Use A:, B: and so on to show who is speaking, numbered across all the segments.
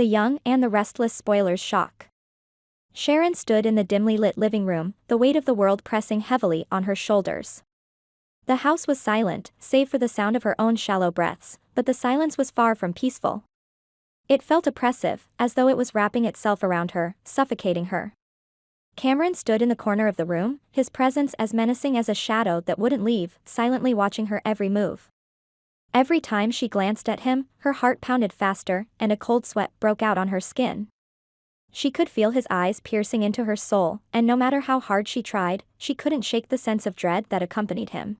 A: the young and the restless spoilers shock. Sharon stood in the dimly lit living room, the weight of the world pressing heavily on her shoulders. The house was silent, save for the sound of her own shallow breaths, but the silence was far from peaceful. It felt oppressive, as though it was wrapping itself around her, suffocating her. Cameron stood in the corner of the room, his presence as menacing as a shadow that wouldn't leave, silently watching her every move. Every time she glanced at him, her heart pounded faster, and a cold sweat broke out on her skin. She could feel his eyes piercing into her soul, and no matter how hard she tried, she couldn't shake the sense of dread that accompanied him.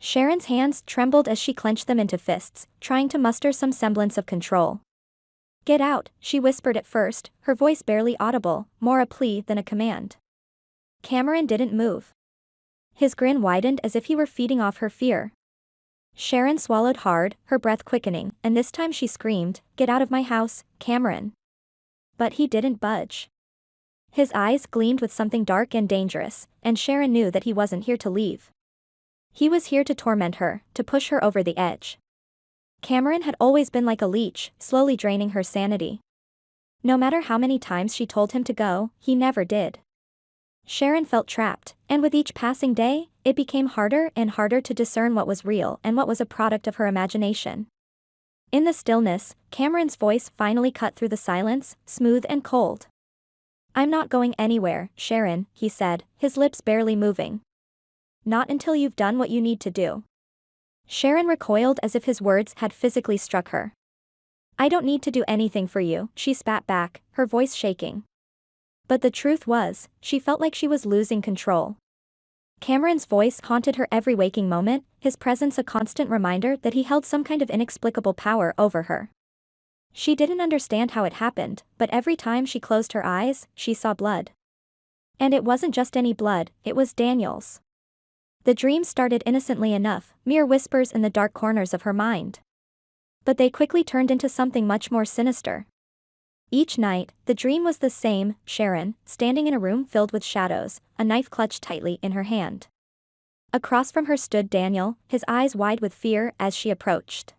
A: Sharon's hands trembled as she clenched them into fists, trying to muster some semblance of control. "Get out," she whispered at first, her voice barely audible, more a plea than a command. Cameron didn't move. His grin widened as if he were feeding off her fear. Sharon swallowed hard, her breath quickening, and this time she screamed, "Get out of my house, Cameron." But he didn't budge. His eyes gleamed with something dark and dangerous, and Sharon knew that he wasn't here to leave. He was here to torment her, to push her over the edge. Cameron had always been like a leech, slowly draining her sanity. No matter how many times she told him to go, he never did. Sharon felt trapped, and with each passing day, it became harder and harder to discern what was real and what was a product of her imagination. In the stillness, Cameron's voice finally cut through the silence, smooth and cold. "I'm not going anywhere, Sharon," he said, his lips barely moving. "Not until you've done what you need to do." Sharon recoiled as if his words had physically struck her. "I don't need to do anything for you," she spat back, her voice shaking. But the truth was, she felt like she was losing control. Cameron's voice haunted her every waking moment, his presence a constant reminder that he held some kind of inexplicable power over her. She didn't understand how it happened, but every time she closed her eyes, she saw blood. And it wasn't just any blood, it was Daniel's. The dream started innocently enough, mere whispers in the dark corners of her mind. But they quickly turned into something much more sinister. Each night, the dream was the same: Sharon, standing in a room filled with shadows, a knife clutched tightly in her hand. Across from her stood Daniel, his eyes wide with fear as she approached.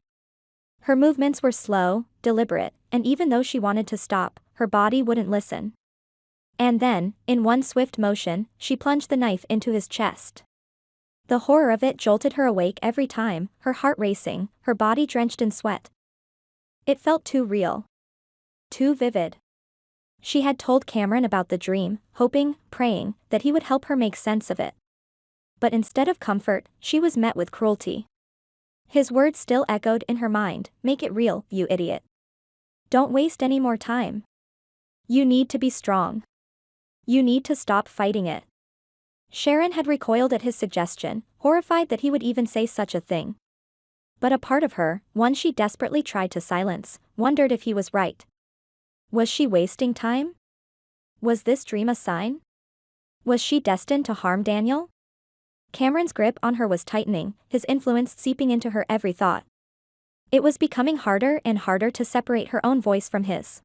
A: Her movements were slow, deliberate, and even though she wanted to stop, her body wouldn't listen. And then, in one swift motion, she plunged the knife into his chest. The horror of it jolted her awake every time, her heart racing, her body drenched in sweat. It felt too real. Too vivid. She had told Cameron about the dream, hoping, praying, that he would help her make sense of it. But instead of comfort, she was met with cruelty. His words still echoed in her mind, "Make it real, you idiot. Don't waste any more time. You need to be strong. You need to stop fighting it." Sharon had recoiled at his suggestion, horrified that he would even say such a thing. But a part of her, one she desperately tried to silence, wondered if he was right. Was she wasting time? Was this dream a sign? Was she destined to harm Daniel? Cameron's grip on her was tightening, his influence seeping into her every thought. It was becoming harder and harder to separate her own voice from his.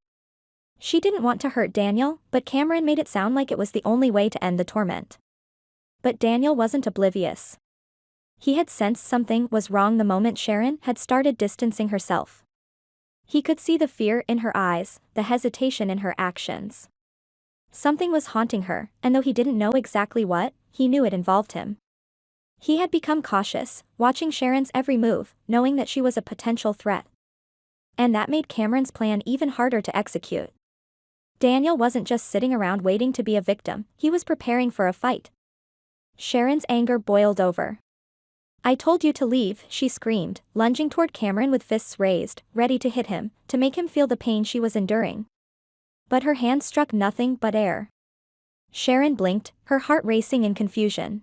A: She didn't want to hurt Daniel, but Cameron made it sound like it was the only way to end the torment. But Daniel wasn't oblivious. He had sensed something was wrong the moment Sharon had started distancing herself. He could see the fear in her eyes, the hesitation in her actions. Something was haunting her, and though he didn't know exactly what, he knew it involved him. He had become cautious, watching Sharon's every move, knowing that she was a potential threat. And that made Cameron's plan even harder to execute. Daniel wasn't just sitting around waiting to be a victim, he was preparing for a fight. Sharon's anger boiled over. "I told you to leave," she screamed, lunging toward Cameron with fists raised, ready to hit him, to make him feel the pain she was enduring. But her hand struck nothing but air. Sharon blinked, her heart racing in confusion.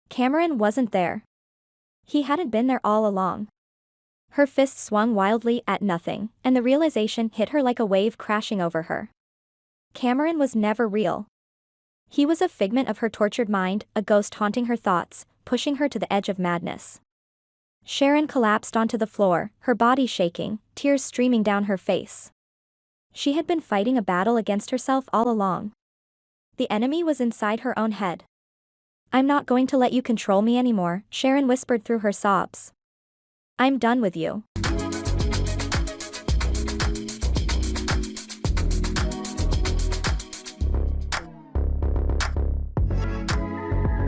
A: Cameron wasn't there. He hadn't been there all along. Her fist swung wildly at nothing, and the realization hit her like a wave crashing over her. Cameron was never real. He was a figment of her tortured mind, a ghost haunting her thoughts, pushing her to the edge of madness. Sharon collapsed onto the floor, her body shaking, tears streaming down her face. She had been fighting a battle against herself all along. The enemy was inside her own head. "I'm not going to let you control me anymore," Sharon whispered through her sobs. "I'm done with you.